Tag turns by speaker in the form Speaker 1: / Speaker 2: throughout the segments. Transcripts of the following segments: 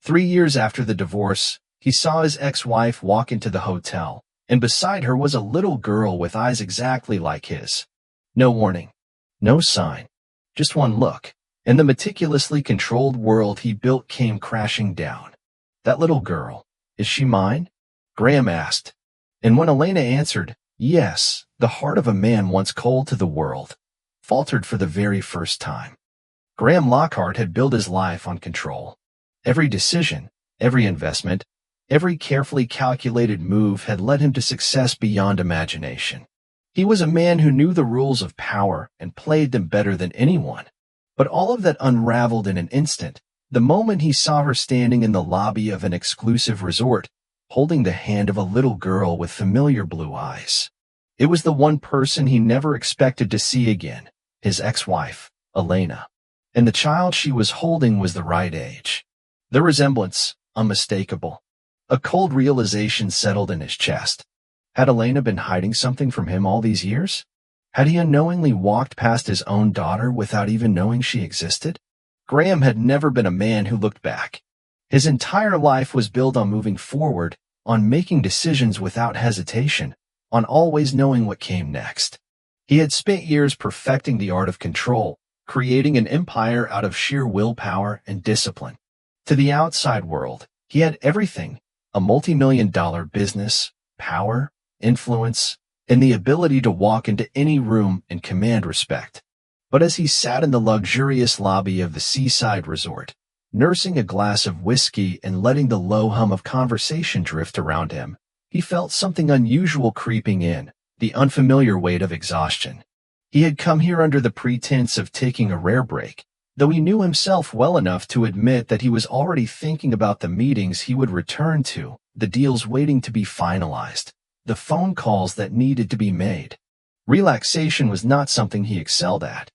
Speaker 1: 3 years after the divorce, he saw his ex-wife walk into the hotel, and beside her was a little girl with eyes exactly like his. No warning. No sign. Just one look, and the meticulously controlled world he built came crashing down. That little girl, is she mine? Graham asked. And when Elena answered, yes, the heart of a man once cold to the world faltered for the very first time. Graham Lockhart had built his life on control. Every decision, every investment, every carefully calculated move had led him to success beyond imagination. He was a man who knew the rules of power and played them better than anyone. But all of that unraveled in an instant, the moment he saw her standing in the lobby of an exclusive resort, holding the hand of a little girl with familiar blue eyes. It was the one person he never expected to see again, his ex-wife, Elena. And the child she was holding was the right age. The resemblance, unmistakable. A cold realization settled in his chest. Had Elena been hiding something from him all these years? Had he unknowingly walked past his own daughter without even knowing she existed? Graham had never been a man who looked back. His entire life was built on moving forward, on making decisions without hesitation, on always knowing what came next. He had spent years perfecting the art of control, creating an empire out of sheer willpower and discipline. To the outside world, he had everything: a multi-million-dollar business, power, influence, and the ability to walk into any room and command respect. But as he sat in the luxurious lobby of the seaside resort, nursing a glass of whiskey and letting the low hum of conversation drift around him, he felt something unusual creeping in, the unfamiliar weight of exhaustion. He had come here under the pretense of taking a rare break, though he knew himself well enough to admit that he was already thinking about the meetings he would return to, the deals waiting to be finalized, the phone calls that needed to be made. Relaxation was not something he excelled at.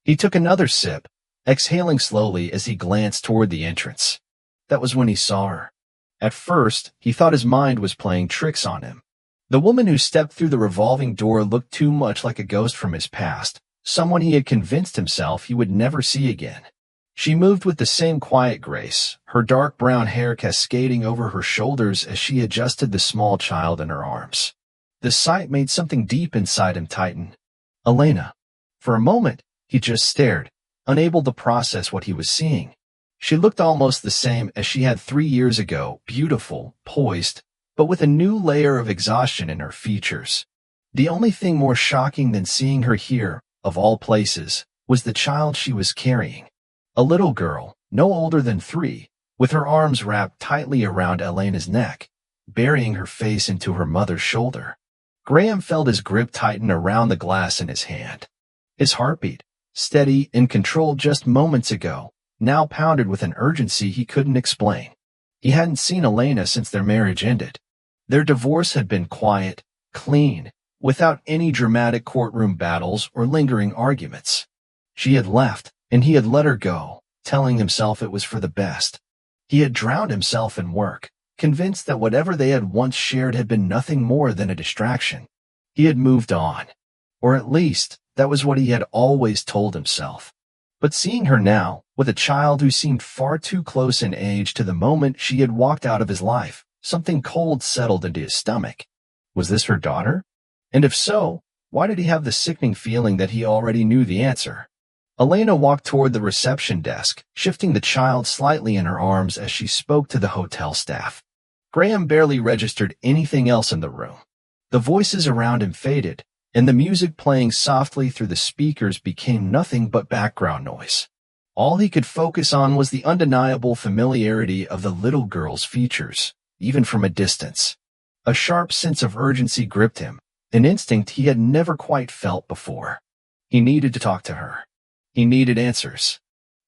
Speaker 1: He took another sip, exhaling slowly as he glanced toward the entrance. That was when he saw her. At first, he thought his mind was playing tricks on him. The woman who stepped through the revolving door looked too much like a ghost from his past, someone he had convinced himself he would never see again. She moved with the same quiet grace, her dark brown hair cascading over her shoulders as she adjusted the small child in her arms. The sight made something deep inside him tighten. Elena. For a moment, he just stared, unable to process what he was seeing. She looked almost the same as she had 3 years ago, beautiful, poised, but with a new layer of exhaustion in her features. The only thing more shocking than seeing her here, of all places, was the child she was carrying. A little girl, no older than 3, with her arms wrapped tightly around Elena's neck, burying her face into her mother's shoulder. Graham felt his grip tighten around the glass in his hand. His heartbeat, steady and controlled just moments ago, now pounded with an urgency he couldn't explain. He hadn't seen Elena since their marriage ended. Their divorce had been quiet, clean, without any dramatic courtroom battles or lingering arguments. She had left, and he had let her go, telling himself it was for the best. He had drowned himself in work, convinced that whatever they had once shared had been nothing more than a distraction. He had moved on. Or at least, that was what he had always told himself. But seeing her now, with a child who seemed far too close in age to the moment she had walked out of his life, something cold settled into his stomach. Was this her daughter? And if so, why did he have the sickening feeling that he already knew the answer? Elena walked toward the reception desk, shifting the child slightly in her arms as she spoke to the hotel staff. Graham barely registered anything else in the room. The voices around him faded, and the music playing softly through the speakers became nothing but background noise. All he could focus on was the undeniable familiarity of the little girl's features, even from a distance. A sharp sense of urgency gripped him, an instinct he had never quite felt before. He needed to talk to her. He needed answers.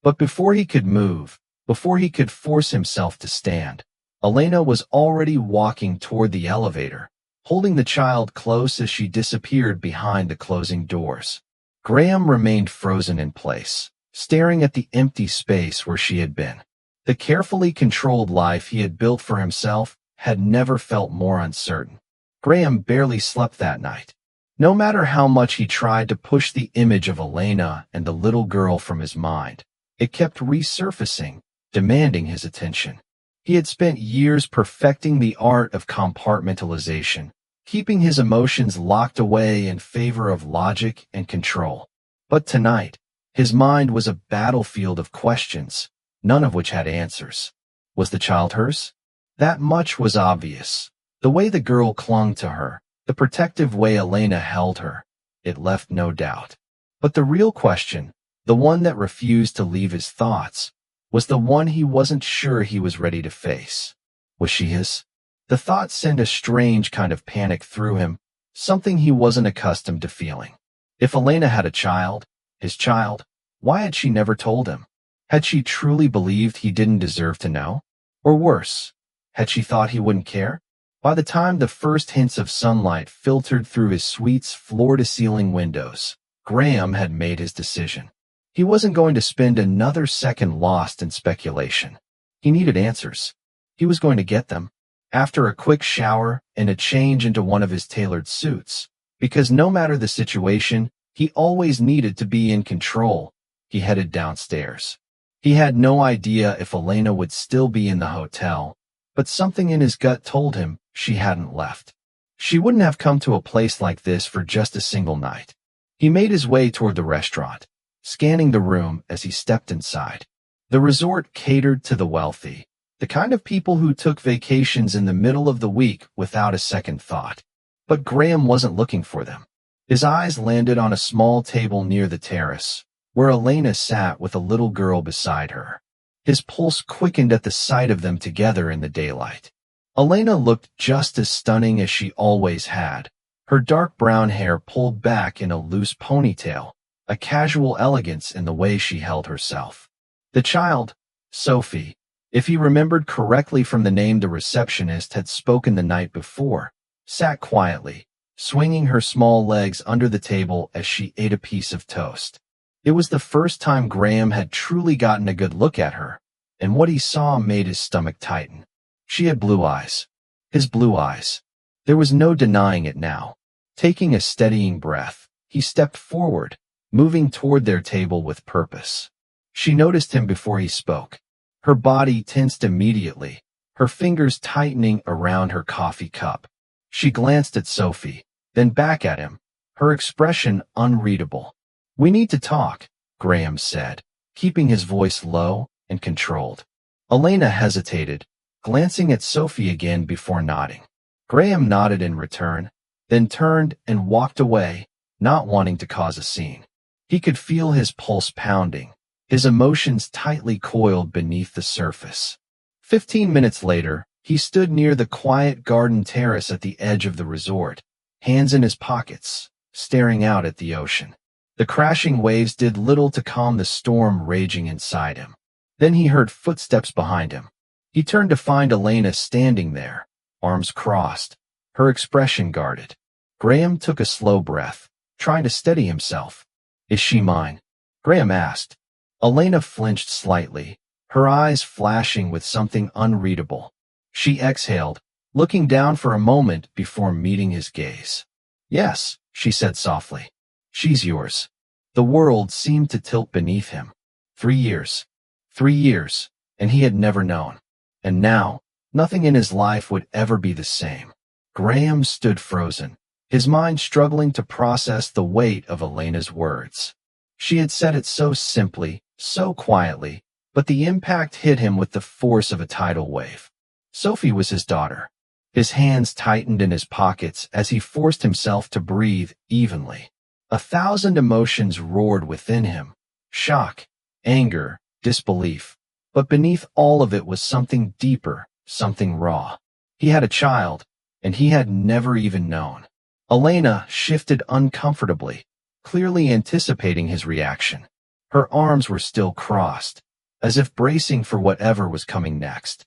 Speaker 1: But before he could move, before he could force himself to stand, Elena was already walking toward the elevator, holding the child close as she disappeared behind the closing doors. Graham remained frozen in place, staring at the empty space where she had been. The carefully controlled life he had built for himself had never felt more uncertain. Graham barely slept that night. No matter how much he tried to push the image of Elena and the little girl from his mind, it kept resurfacing, demanding his attention. He had spent years perfecting the art of compartmentalization, keeping his emotions locked away in favor of logic and control. But tonight, his mind was a battlefield of questions, none of which had answers. Was the child hers? That much was obvious. The way the girl clung to her, the protective way Elena held her, it left no doubt. But the real question, the one that refused to leave his thoughts, was the one he wasn't sure he was ready to face. Was she his? The thought sent a strange kind of panic through him, something he wasn't accustomed to feeling. If Elena had a child, his child, why had she never told him? Had she truly believed he didn't deserve to know? Or worse, had she thought he wouldn't care? By the time the first hints of sunlight filtered through his suite's floor-to-ceiling windows, Graham had made his decision. He wasn't going to spend another second lost in speculation. He needed answers. He was going to get them. After a quick shower and a change into one of his tailored suits, because no matter the situation, he always needed to be in control, he headed downstairs. He had no idea if Elena would still be in the hotel, but something in his gut told him she hadn't left. She wouldn't have come to a place like this for just a single night. He made his way toward the restaurant, scanning the room as he stepped inside. The resort catered to the wealthy, the kind of people who took vacations in the middle of the week without a second thought. But Graham wasn't looking for them. His eyes landed on a small table near the terrace, where Elena sat with a little girl beside her. His pulse quickened at the sight of them together in the daylight. Elena looked just as stunning as she always had, her dark brown hair pulled back in a loose ponytail, a casual elegance in the way she held herself. The child, Sophie, if he remembered correctly from the name the receptionist had spoken the night before, sat quietly, swinging her small legs under the table as she ate a piece of toast. It was the first time Graham had truly gotten a good look at her, and what he saw made his stomach tighten. She had blue eyes. His blue eyes. There was no denying it now. Taking a steadying breath, he stepped forward, moving toward their table with purpose. She noticed him before he spoke. Her body tensed immediately, her fingers tightening around her coffee cup. She glanced at Sophie, then back at him, her expression unreadable. "We need to talk," Graham said, keeping his voice low and controlled. Elena hesitated, glancing at Sophie again before nodding. Graham nodded in return, then turned and walked away, not wanting to cause a scene. He could feel his pulse pounding, his emotions tightly coiled beneath the surface. 15 minutes later, he stood near the quiet garden terrace at the edge of the resort, hands in his pockets, staring out at the ocean. The crashing waves did little to calm the storm raging inside him. Then he heard footsteps behind him. He turned to find Elena standing there, arms crossed, her expression guarded. Graham took a slow breath, trying to steady himself. "Is she mine?" Graham asked. Elena flinched slightly, her eyes flashing with something unreadable. She exhaled, looking down for a moment before meeting his gaze. "Yes," she said softly. "She's yours." The world seemed to tilt beneath him. 3 years. 3 years, and he had never known. And now, nothing in his life would ever be the same. Graham stood frozen, his mind struggling to process the weight of Elena's words. She had said it so simply, so quietly, but the impact hit him with the force of a tidal wave. Sophie was his daughter. His hands tightened in his pockets as he forced himself to breathe evenly. 1,000 emotions roared within him: shock, anger, disbelief. But beneath all of it was something deeper, something raw. He had a child, and he had never even known. Elena shifted uncomfortably, clearly anticipating his reaction. Her arms were still crossed, as if bracing for whatever was coming next.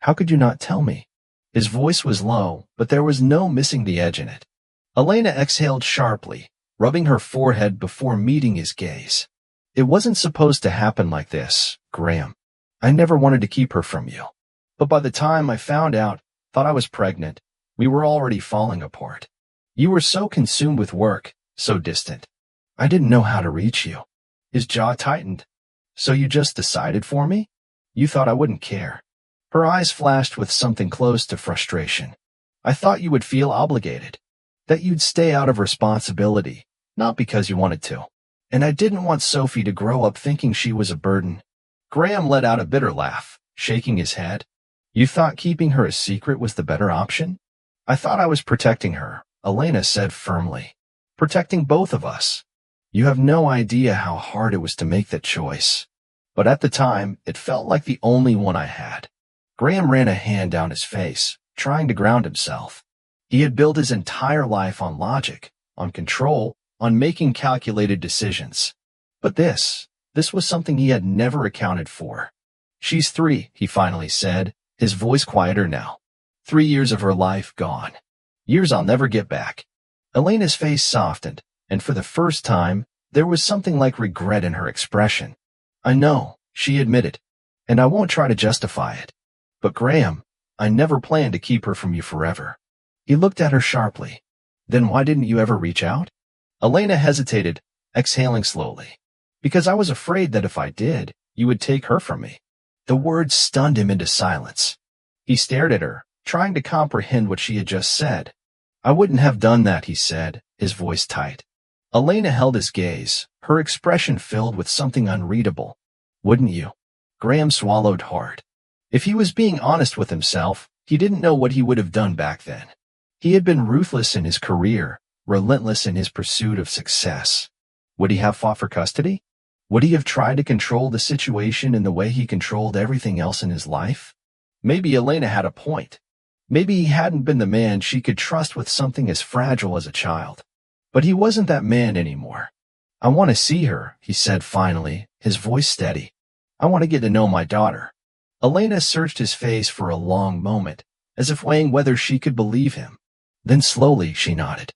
Speaker 1: "How could you not tell me?" His voice was low, but there was no missing the edge in it. Elena exhaled sharply, rubbing her forehead before meeting his gaze. "It wasn't supposed to happen like this, Graham. I never wanted to keep her from you. But by the time I found out, thought I was pregnant, we were already falling apart. You were so consumed with work, so distant. I didn't know how to reach you." His jaw tightened. "So you just decided for me? You thought I wouldn't care." Her eyes flashed with something close to frustration. I thought you would feel obligated. That you'd stay out of responsibility, not because you wanted to. And I didn't want Sophie to grow up thinking she was a burden. Graham let out a bitter laugh, shaking his head. You thought keeping her a secret was the better option? I thought I was protecting her, Elena said firmly. Protecting both of us. You have no idea how hard it was to make that choice. But at the time, it felt like the only one I had. Graham ran a hand down his face, trying to ground himself. He had built his entire life on logic, on control, on making calculated decisions. But this was something he had never accounted for. She's 3, he finally said, his voice quieter now. 3 years of her life gone. Years I'll never get back. Elena's face softened, and for the first time, there was something like regret in her expression. I know, she admitted, and I won't try to justify it. But Graham, I never planned to keep her from you forever. He looked at her sharply. Then why didn't you ever reach out? Elena hesitated, exhaling slowly. Because I was afraid that if I did, you would take her from me. The words stunned him into silence. He stared at her, trying to comprehend what she had just said. I wouldn't have done that, he said, his voice tight. Elena held his gaze, her expression filled with something unreadable. Wouldn't you? Graham swallowed hard. If he was being honest with himself, he didn't know what he would have done back then. He had been ruthless in his career, relentless in his pursuit of success. Would he have fought for custody? Would he have tried to control the situation in the way he controlled everything else in his life? Maybe Elena had a point. Maybe he hadn't been the man she could trust with something as fragile as a child. But he wasn't that man anymore. I want to see her, he said finally, his voice steady. I want to get to know my daughter. Elena searched his face for a long moment, as if weighing whether she could believe him. Then slowly she nodded.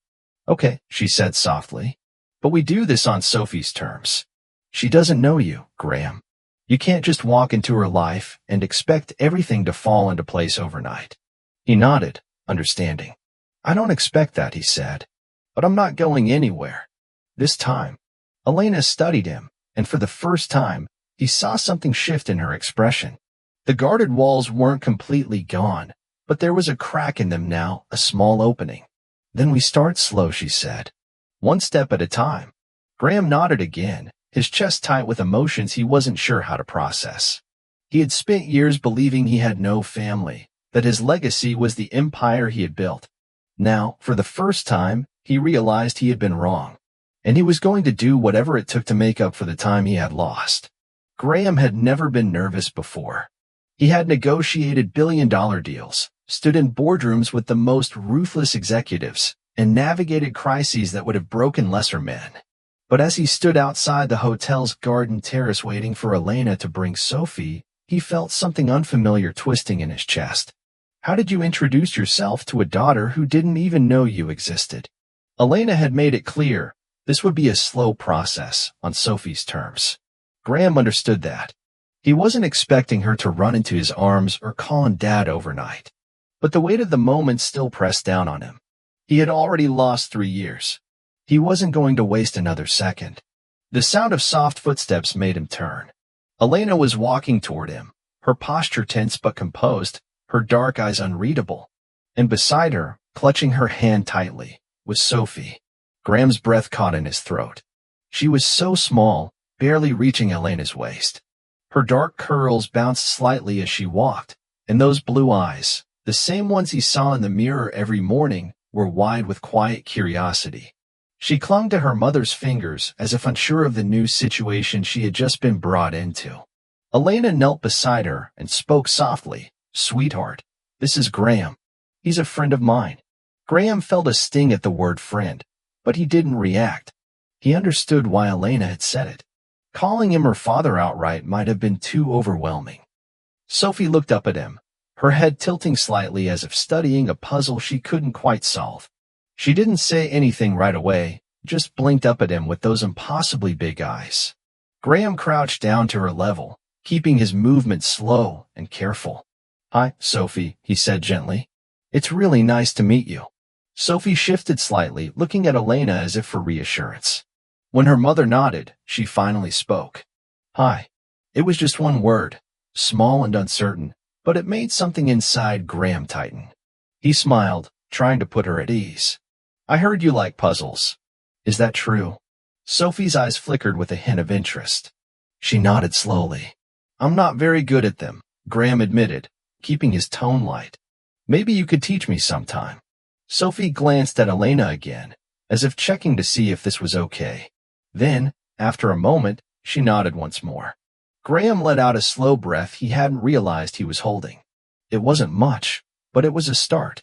Speaker 1: Okay, she said softly. But we do this on Sophie's terms. She doesn't know you, Graham. You can't just walk into her life and expect everything to fall into place overnight. He nodded, understanding. I don't expect that, he said. But I'm not going anywhere. This time. Elena studied him, and for the first time, he saw something shift in her expression. The guarded walls weren't completely gone, but there was a crack in them now, a small opening. Then we start slow, she said. One step at a time. Graham nodded again, his chest tight with emotions he wasn't sure how to process. He had spent years believing he had no family, that his legacy was the empire he had built. Now, for the first time, he realized he had been wrong, and he was going to do whatever it took to make up for the time he had lost. Graham had never been nervous before. He had negotiated billion-dollar deals, stood in boardrooms with the most ruthless executives, and navigated crises that would have broken lesser men. But as he stood outside the hotel's garden terrace waiting for Elena to bring Sophie, he felt something unfamiliar twisting in his chest. How did you introduce yourself to a daughter who didn't even know you existed? Elena had made it clear this would be a slow process on Sophie's terms. Graham understood that. He wasn't expecting her to run into his arms or call him Dad overnight. But the weight of the moment still pressed down on him. He had already lost 3 years. He wasn't going to waste another second. The sound of soft footsteps made him turn. Elena was walking toward him, her posture tense but composed, her dark eyes unreadable. And beside her, clutching her hand tightly, was Sophie. Graham's breath caught in his throat. She was so small, barely reaching Elena's waist. Her dark curls bounced slightly as she walked, and those blue eyes, the same ones he saw in the mirror every morning, were wide with quiet curiosity. She clung to her mother's fingers as if unsure of the new situation she had just been brought into. Elena knelt beside her and spoke softly. Sweetheart, this is Graham. He's a friend of mine. Graham felt a sting at the word friend, but he didn't react. He understood why Elena had said it. Calling him her father outright might have been too overwhelming. Sophie looked up at him, her head tilting slightly as if studying a puzzle she couldn't quite solve. She didn't say anything right away, just blinked up at him with those impossibly big eyes. Graham crouched down to her level, keeping his movements slow and careful. Hi, Sophie, he said gently. It's really nice to meet you. Sophie shifted slightly, looking at Elena as if for reassurance. When her mother nodded, she finally spoke. Hi. It was just one word, small and uncertain, but it made something inside Graham tighten. He smiled, trying to put her at ease. I heard you like puzzles. Is that true? Sophie's eyes flickered with a hint of interest. She nodded slowly. I'm not very good at them, Graham admitted, keeping his tone light. Maybe you could teach me sometime. Sophie glanced at Elena again, as if checking to see if this was okay. Then, after a moment, she nodded once more. Graham let out a slow breath he hadn't realized he was holding. It wasn't much, but it was a start.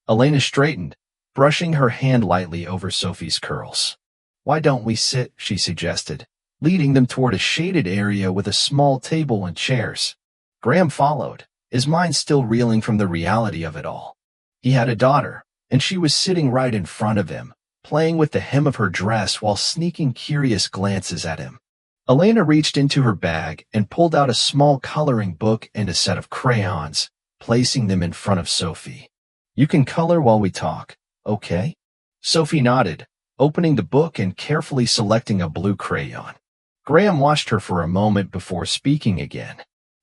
Speaker 1: Elena straightened, brushing her hand lightly over Sophie's curls. Why don't we sit, she suggested, leading them toward a shaded area with a small table and chairs. Graham followed, his mind still reeling from the reality of it all. He had a daughter, and she was sitting right in front of him, playing with the hem of her dress while sneaking curious glances at him. Elena reached into her bag and pulled out a small coloring book and a set of crayons, placing them in front of Sophie. You can color while we talk, okay? Sophie nodded, opening the book and carefully selecting a blue crayon. Graham watched her for a moment before speaking again.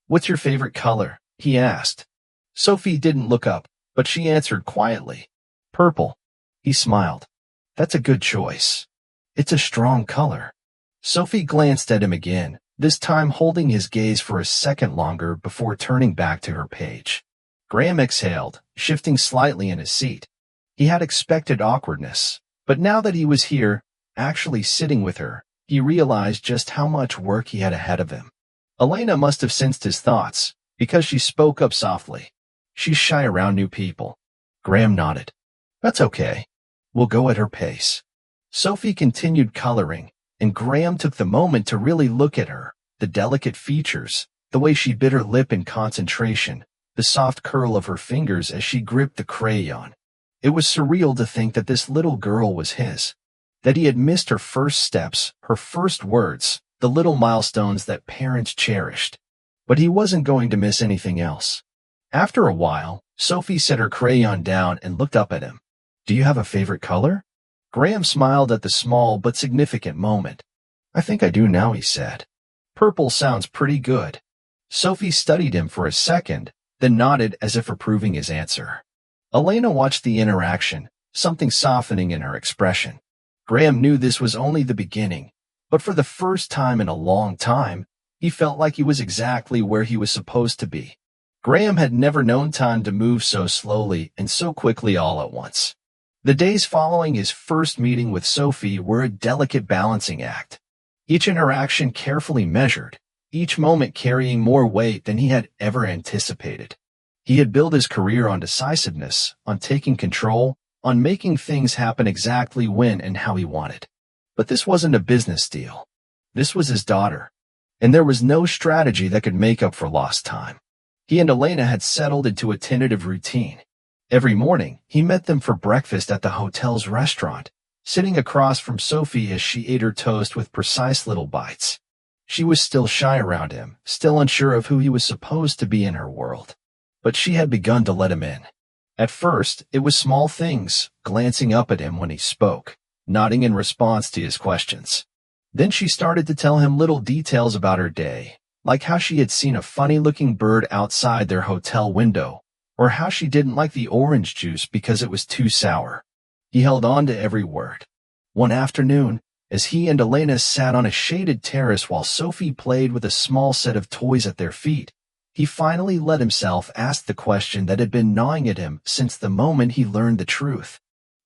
Speaker 1: What's your favorite color? He asked. Sophie didn't look up, but she answered quietly. Purple. He smiled. That's a good choice. It's a strong color. Sophie glanced at him again, this time holding his gaze for a second longer before turning back to her page. Graham exhaled, shifting slightly in his seat. He had expected awkwardness, but now that he was here, actually sitting with her, he realized just how much work he had ahead of him. Elena must have sensed his thoughts, because she spoke up softly. She's shy around new people. Graham nodded. That's okay. We'll go at her pace. Sophie continued coloring, and Graham took the moment to really look at her, the delicate features, the way she bit her lip in concentration, the soft curl of her fingers as she gripped the crayon. It was surreal to think that this little girl was his, that he had missed her first steps, her first words, the little milestones that parents cherished. But he wasn't going to miss anything else. After a while, Sophie set her crayon down and looked up at him. Do you have a favorite color? Graham smiled at the small but significant moment. I think I do now, he said. Purple sounds pretty good. Sophie studied him for a second, then nodded as if approving his answer. Elena watched the interaction, something softening in her expression. Graham knew this was only the beginning, but for the first time in a long time, he felt like he was exactly where he was supposed to be. Graham had never known time to move so slowly and so quickly all at once. The days following his first meeting with Sophie were a delicate balancing act. Each interaction carefully measured, each moment carrying more weight than he had ever anticipated. He had built his career on decisiveness, on taking control, on making things happen exactly when and how he wanted. But this wasn't a business deal. This was his daughter, and there was no strategy that could make up for lost time. He and Elena had settled into a tentative routine. Every morning, he met them for breakfast at the hotel's restaurant, sitting across from Sophie as she ate her toast with precise little bites. She was still shy around him, still unsure of who he was supposed to be in her world. But she had begun to let him in. At first, it was small things, glancing up at him when he spoke, nodding in response to his questions. Then she started to tell him little details about her day, like how she had seen a funny-looking bird outside their hotel window, or how she didn't like the orange juice because it was too sour. He held on to every word. One afternoon, as he and Elena sat on a shaded terrace while Sophie played with a small set of toys at their feet, he finally let himself ask the question that had been gnawing at him since the moment he learned the truth.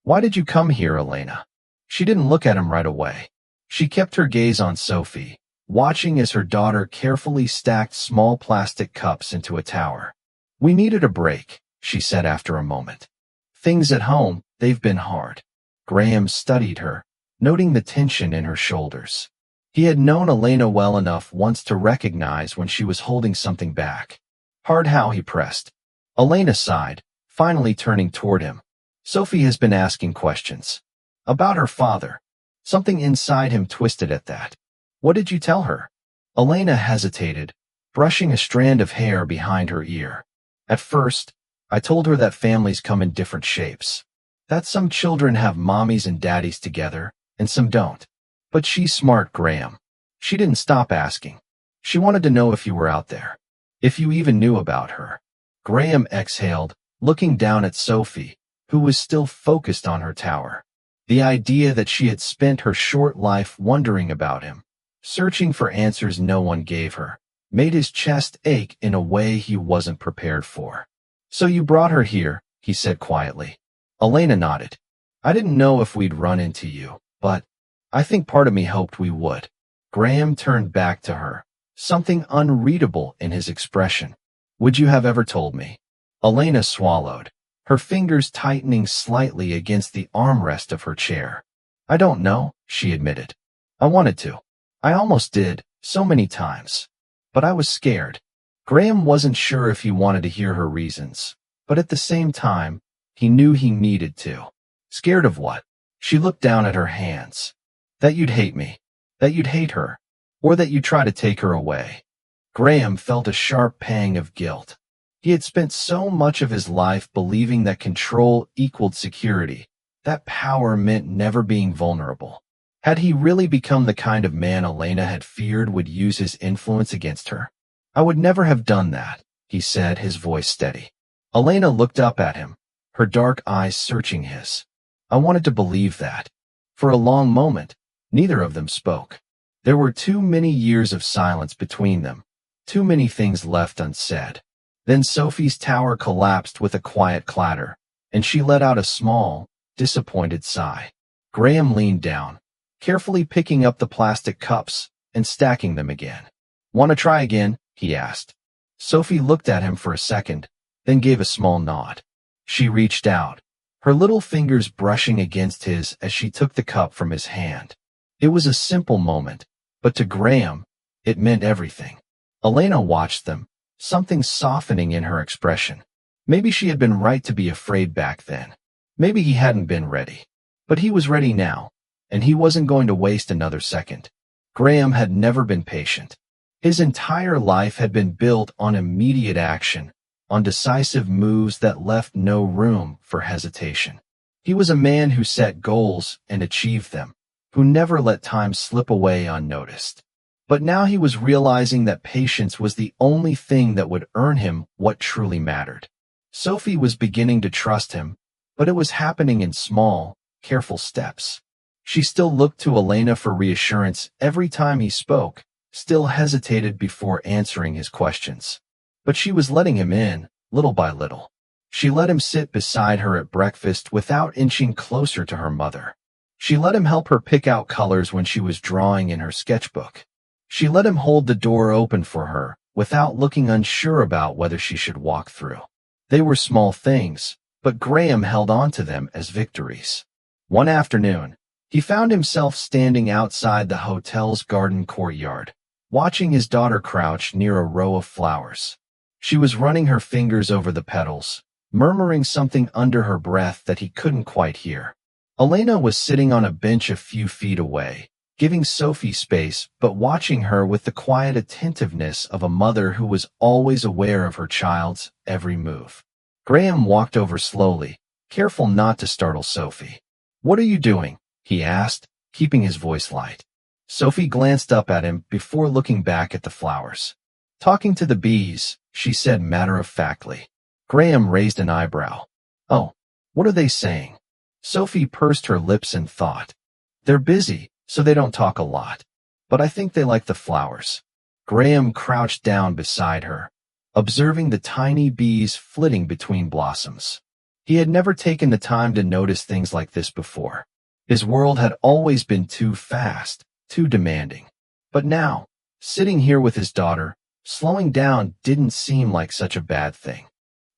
Speaker 1: Why did you come here, Elena? She didn't look at him right away. She kept her gaze on Sophie, watching as her daughter carefully stacked small plastic cups into a tower. We needed a break, she said after a moment. Things at home, they've been hard. Graham studied her, noting the tension in her shoulders. He had known Elena well enough once to recognize when she was holding something back. Hard how, he pressed. Elena sighed, finally turning toward him. Sophie has been asking questions. About her father. Something inside him twisted at that. What did you tell her? Elena hesitated, brushing a strand of hair behind her ear. At first, I told her that families come in different shapes. That some children have mommies and daddies together, and some don't. But she's smart, Graham. She didn't stop asking. She wanted to know if you were out there. If you even knew about her. Graham exhaled, looking down at Sophie, who was still focused on her tower. The idea that she had spent her short life wondering about him, searching for answers no one gave her, made his chest ache in a way he wasn't prepared for. "So you brought her here," he said quietly. Elena nodded. "I didn't know if we'd run into you, but I think part of me hoped we would." Graham turned back to her, something unreadable in his expression. "Would you have ever told me?" Elena swallowed, her fingers tightening slightly against the armrest of her chair. "I don't know," she admitted. "I wanted to. I almost did, so many times. But I was scared." Graham wasn't sure if he wanted to hear her reasons, but at the same time, he knew he needed to. Scared of what? She looked down at her hands. "That you'd hate me. That you'd hate her. Or that you'd try to take her away." Graham felt a sharp pang of guilt. He had spent so much of his life believing that control equaled security, that power meant never being vulnerable. Had he really become the kind of man Elena had feared would use his influence against her? "I would never have done that," he said, his voice steady. Elena looked up at him, her dark eyes searching his. "I wanted to believe that." For a long moment, neither of them spoke. There were too many years of silence between them, too many things left unsaid. Then Sophie's tower collapsed with a quiet clatter, and she let out a small, disappointed sigh. Graham leaned down, carefully picking up the plastic cups and stacking them again. "Want to try again?" he asked. Sophie looked at him for a second, then gave a small nod. She reached out, her little fingers brushing against his as she took the cup from his hand. It was a simple moment, but to Graham, it meant everything. Elena watched them, something softening in her expression. Maybe she had been right to be afraid back then. Maybe he hadn't been ready. But he was ready now, and he wasn't going to waste another second. Graham had never been patient. His entire life had been built on immediate action, on decisive moves that left no room for hesitation. He was a man who set goals and achieved them, who never let time slip away unnoticed. But now he was realizing that patience was the only thing that would earn him what truly mattered. Sophie was beginning to trust him, but it was happening in small, careful steps. She still looked to Elena for reassurance every time he spoke, still hesitated before answering his questions. But she was letting him in, little by little. She let him sit beside her at breakfast without inching closer to her mother. She let him help her pick out colors when she was drawing in her sketchbook. She let him hold the door open for her, without looking unsure about whether she should walk through. They were small things, but Graham held on to them as victories. One afternoon, he found himself standing outside the hotel's garden courtyard, watching his daughter crouch near a row of flowers. She was running her fingers over the petals, murmuring something under her breath that he couldn't quite hear. Elena was sitting on a bench a few feet away, giving Sophie space but watching her with the quiet attentiveness of a mother who was always aware of her child's every move. Graham walked over slowly, careful not to startle Sophie. "What are you doing?" he asked, keeping his voice light. Sophie glanced up at him before looking back at the flowers. "Talking to the bees," she said matter-of-factly. Graham raised an eyebrow. "Oh, what are they saying?" Sophie pursed her lips in thought. "They're busy, so they don't talk a lot. But I think they like the flowers." Graham crouched down beside her, observing the tiny bees flitting between blossoms. He had never taken the time to notice things like this before. His world had always been too fast, too demanding. But now, sitting here with his daughter, slowing down didn't seem like such a bad thing.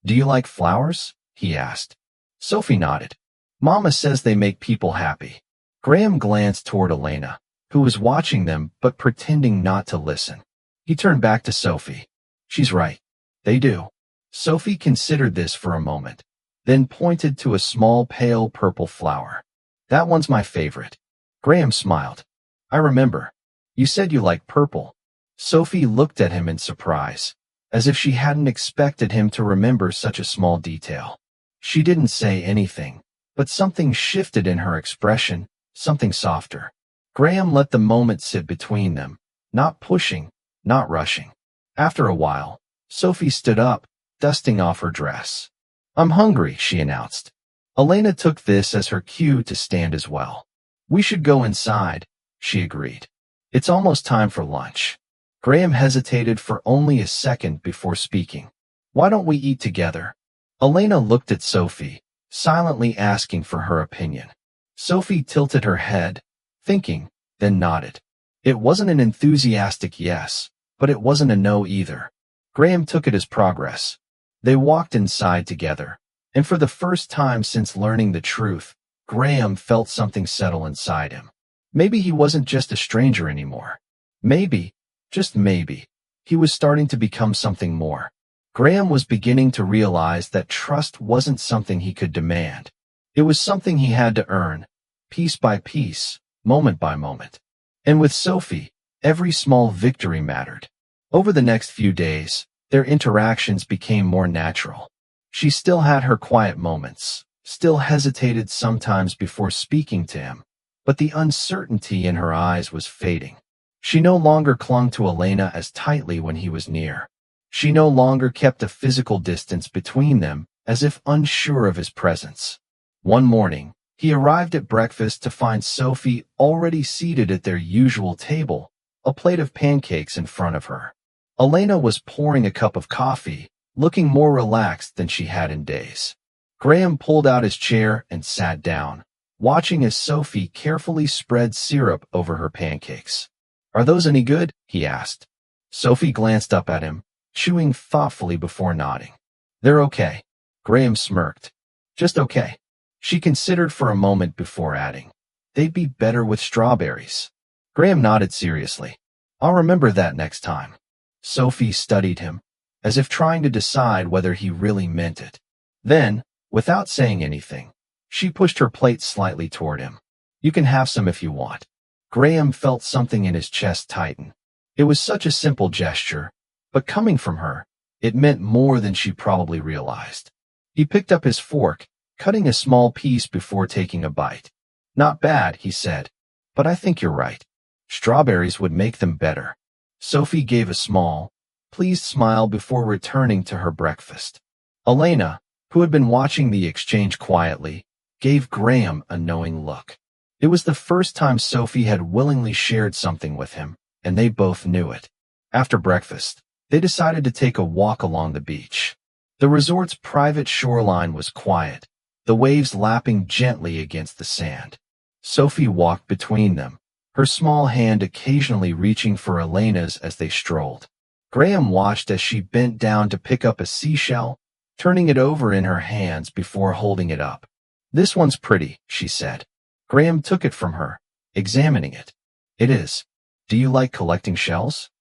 Speaker 1: "Do you like flowers?" he asked. Sophie nodded. "Mama says they make people happy." Graham glanced toward Elena, who was watching them but pretending not to listen. He turned back to Sophie. "She's right. They do." Sophie considered this for a moment, then pointed to a small pale purple flower. "That one's my favorite." Graham smiled. "I remember. You said you liked purple." Sophie looked at him in surprise, as if she hadn't expected him to remember such a small detail. She didn't say anything, but something shifted in her expression, something softer. Graham let the moment sit between them, not pushing, not rushing. After a while, Sophie stood up, dusting off her dress. "I'm hungry," she announced. Elena took this as her cue to stand as well. "We should go inside," she agreed. "It's almost time for lunch." Graham hesitated for only a second before speaking. "Why don't we eat together?" Elena looked at Sophie, silently asking for her opinion. Sophie tilted her head, thinking, then nodded. It wasn't an enthusiastic yes, but it wasn't a no either. Graham took it as progress. They walked inside together, and for the first time since learning the truth, Graham felt something settle inside him. Maybe he wasn't just a stranger anymore. Maybe, just maybe, he was starting to become something more. Graham was beginning to realize that trust wasn't something he could demand. It was something he had to earn, piece by piece, moment by moment. And with Sophie, every small victory mattered. Over the next few days, their interactions became more natural. She still had her quiet moments, still hesitated sometimes before speaking to him, but the uncertainty in her eyes was fading. She no longer clung to Elena as tightly when he was near. She no longer kept a physical distance between them, as if unsure of his presence. One morning, he arrived at breakfast to find Sophie already seated at their usual table, a plate of pancakes in front of her. Elena was pouring a cup of coffee, looking more relaxed than she had in days. Graham pulled out his chair and sat down, watching as Sophie carefully spread syrup over her pancakes. "Are those any good?" he asked. Sophie glanced up at him, chewing thoughtfully before nodding. "They're okay." Graham smirked. "Just okay." She considered for a moment before adding, "They'd be better with strawberries." Graham nodded seriously. "I'll remember that next time." Sophie studied him, as if trying to decide whether he really meant it. Then, without saying anything, she pushed her plate slightly toward him. "You can have some if you want." Graham felt something in his chest tighten. It was such a simple gesture, but coming from her, it meant more than she probably realized. He picked up his fork, cutting a small piece before taking a bite. "Not bad," he said, "but I think you're right. Strawberries would make them better." Sophie gave a small, pleased smile before returning to her breakfast. Elena, who had been watching the exchange quietly, gave Graham a knowing look. It was the first time Sophie had willingly shared something with him, and they both knew it. After breakfast, they decided to take a walk along the beach. The resort's private shoreline was quiet, the waves lapping gently against the sand. Sophie walked between them, her small hand occasionally reaching for Elena's as they strolled. Graham watched as she bent down to pick up a seashell, turning it over in her hands before holding it up. "This one's pretty," she said. Graham took it from her, examining it. "It is. Do you like collecting shells?"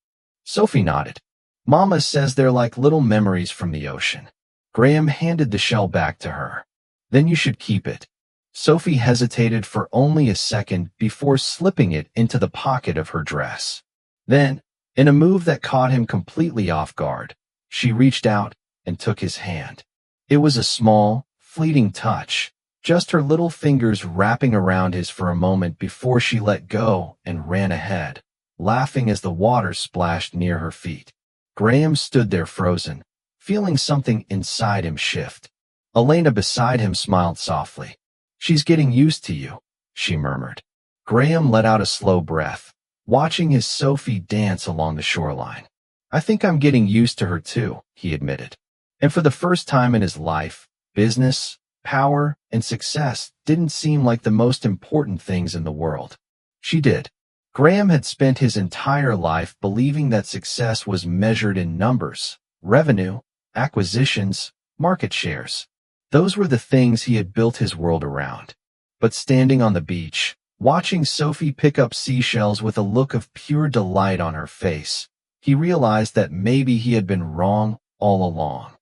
Speaker 1: Sophie nodded. "Mama says they're like little memories from the ocean." Graham handed the shell back to her. "Then you should keep it." Sophie hesitated for only a second before slipping it into the pocket of her dress. Then, in a move that caught him completely off guard, she reached out and took his hand. It was a small, fleeting touch, just her little fingers wrapping around his for a moment before she let go and ran ahead, laughing as the water splashed near her feet. Graham stood there frozen, feeling something inside him shift. Elena beside him smiled softly. "She's getting used to you," she murmured. Graham let out a slow breath, watching his Sophie dance along the shoreline. "I think I'm getting used to her too," he admitted. And for the first time in his life, business, power, and success didn't seem like the most important things in the world. She did. Graham had spent his entire life believing that success was measured in numbers, revenue, acquisitions, market shares. Those were the things he had built his world around. But standing on the beach, watching Sophie pick up seashells with a look of pure delight on her face, he realized that maybe he had been wrong all along.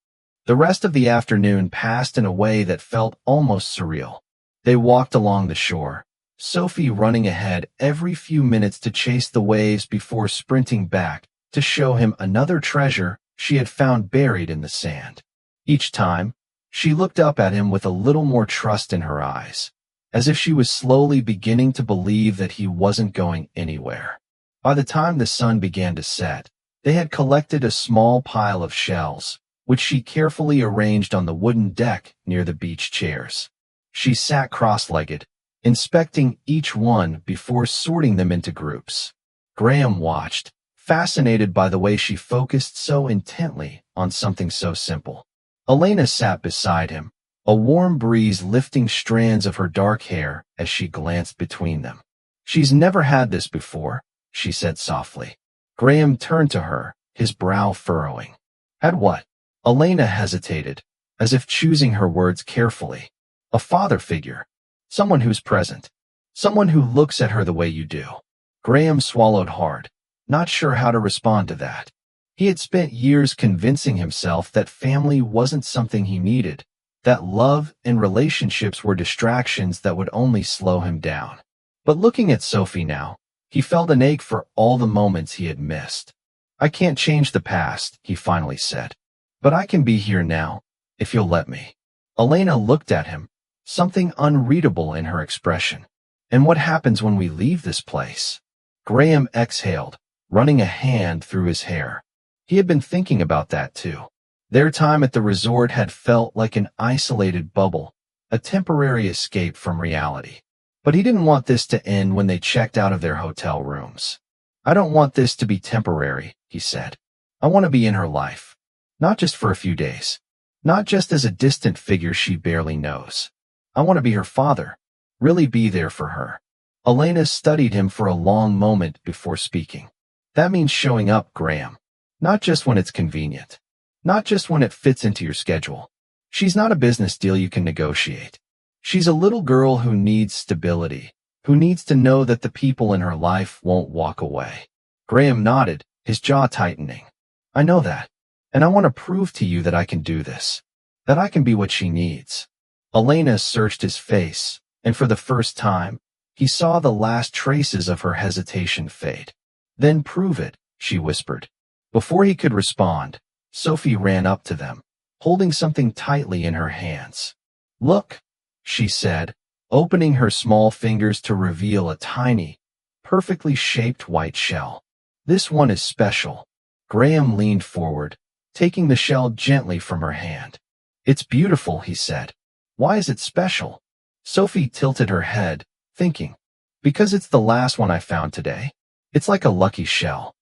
Speaker 1: The rest of the afternoon passed in a way that felt almost surreal. They walked along the shore, Sophie running ahead every few minutes to chase the waves before sprinting back to show him another treasure she had found buried in the sand. Each time, she looked up at him with a little more trust in her eyes, as if she was slowly beginning to believe that he wasn't going anywhere. By the time the sun began to set, they had collected a small pile of shells, which she carefully arranged on the wooden deck near the beach chairs. She sat cross-legged, inspecting each one before sorting them into groups. Graham watched, fascinated by the way she focused so intently on something so simple. Elena sat beside him, a warm breeze lifting strands of her dark hair as she glanced between them. "She's never had this before," she said softly. Graham turned to her, his brow furrowing. "Had what?" Elena hesitated, as if choosing her words carefully. "A father figure. Someone who's present. Someone who looks at her the way you do." Graham swallowed hard, not sure how to respond to that. He had spent years convincing himself that family wasn't something he needed, that love and relationships were distractions that would only slow him down. But looking at Sophie now, he felt an ache for all the moments he had missed. "I can't change the past," he finally said. "But I can be here now, if you'll let me." Elena looked at him, something unreadable in her expression. "And what happens when we leave this place?" Graham exhaled, running a hand through his hair. He had been thinking about that too. Their time at the resort had felt like an isolated bubble, a temporary escape from reality. But he didn't want this to end when they checked out of their hotel rooms. "I don't want this to be temporary," he said. "I want to be in her life. Not just for a few days. Not just as a distant figure she barely knows. I want to be her father. Really be there for her." Elena studied him for a long moment before speaking. "That means showing up, Graham. Not just when it's convenient. Not just when it fits into your schedule. She's not a business deal you can negotiate. She's a little girl who needs stability, who needs to know that the people in her life won't walk away." Graham nodded, his jaw tightening. "I know that. And I want to prove to you that I can do this. That I can be what she needs." Elena searched his face, and for the first time, he saw the last traces of her hesitation fade. "Then prove it," she whispered. Before he could respond, Sophie ran up to them, holding something tightly in her hands. "Look," she said, opening her small fingers to reveal a tiny, perfectly shaped white shell. "This one is special." Graham leaned forward, taking the shell gently from her hand. "It's beautiful," he said. "Why is it special?" Sophie tilted her head, thinking. "Because it's the last one I found today. It's like a lucky shell."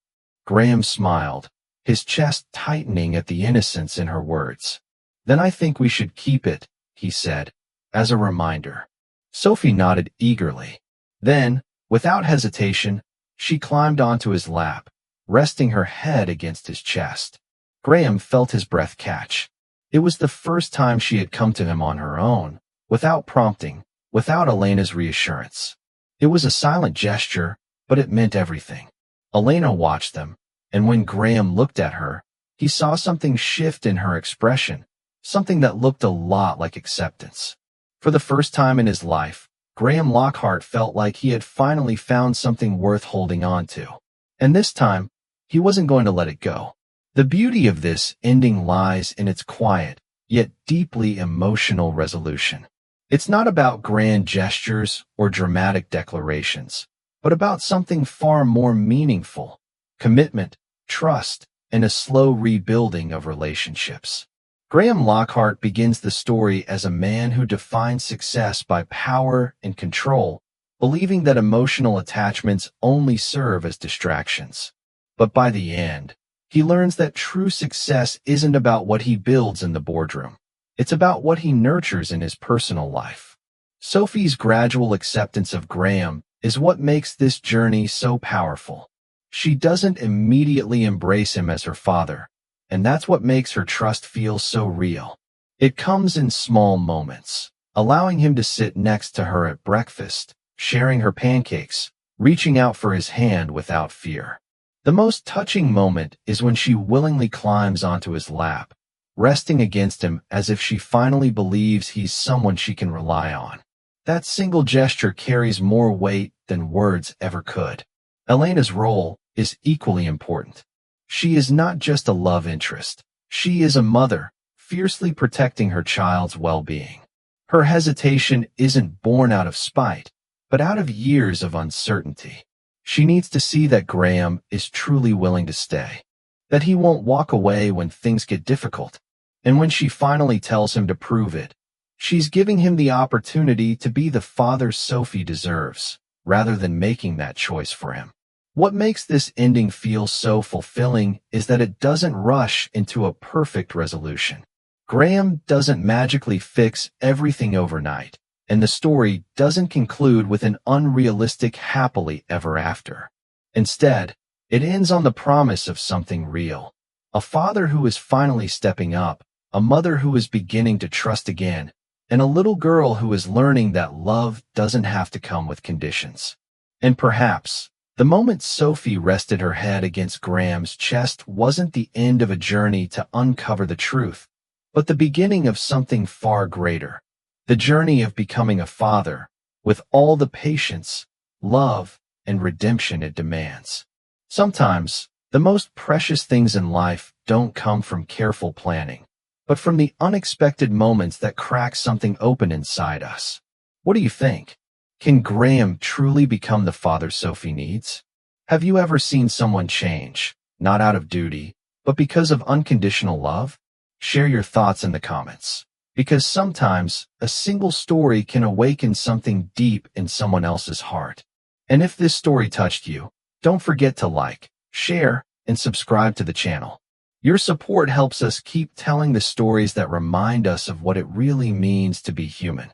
Speaker 1: Graham smiled, his chest tightening at the innocence in her words. "Then I think we should keep it," he said, as a reminder. Sophie nodded eagerly. Then, without hesitation, she climbed onto his lap, resting her head against his chest. Graham felt his breath catch. It was the first time she had come to him on her own, without prompting, without Elena's reassurance. It was a silent gesture, but it meant everything. Elena watched them, and when Graham looked at her, he saw something shift in her expression, something that looked a lot like acceptance. For the first time in his life, Graham Lockhart felt like he had finally found something worth holding on to. And this time, he wasn't going to let it go. The beauty of this ending lies in its quiet, yet deeply emotional resolution. It's not about grand gestures or dramatic declarations, but about something far more meaningful: commitment, trust, and a slow rebuilding of relationships. Graham Lockhart begins the story as a man who defines success by power and control, believing that emotional attachments only serve as distractions. But by the end, he learns that true success isn't about what he builds in the boardroom. It's about what he nurtures in his personal life. Sophie's gradual acceptance of Graham is what makes this journey so powerful. She doesn't immediately embrace him as her father, and that's what makes her trust feel so real. It comes in small moments, allowing him to sit next to her at breakfast, sharing her pancakes, reaching out for his hand without fear. The most touching moment is when she willingly climbs onto his lap, resting against him as if she finally believes he's someone she can rely on. That single gesture carries more weight than words ever could. Elena's role is equally important. She is not just a love interest. She is a mother, fiercely protecting her child's well-being. Her hesitation isn't born out of spite, but out of years of uncertainty. She needs to see that Graham is truly willing to stay, that he won't walk away when things get difficult, And when she finally tells him to prove it, she's giving him the opportunity to be the father Sophie deserves, rather than making that choice for him. What makes this ending feel so fulfilling is that it doesn't rush into a perfect resolution. Graham doesn't magically fix everything overnight, and the story doesn't conclude with an unrealistic happily ever after. Instead, it ends on the promise of something real. A father who is finally stepping up, a mother who is beginning to trust again, and a little girl who is learning that love doesn't have to come with conditions. And perhaps, the moment Sophie rested her head against Graham's chest wasn't the end of a journey to uncover the truth, but the beginning of something far greater. The journey of becoming a father, with all the patience, love, and redemption it demands. Sometimes, the most precious things in life don't come from careful planning, but from the unexpected moments that crack something open inside us. What do you think? Can Graham truly become the father Sophie needs? Have you ever seen someone change, not out of duty, but because of unconditional love? Share your thoughts in the comments, because sometimes a single story can awaken something deep in someone else's heart. And if this story touched you, don't forget to like, share, and subscribe to the channel. Your support helps us keep telling the stories that remind us of what it really means to be human.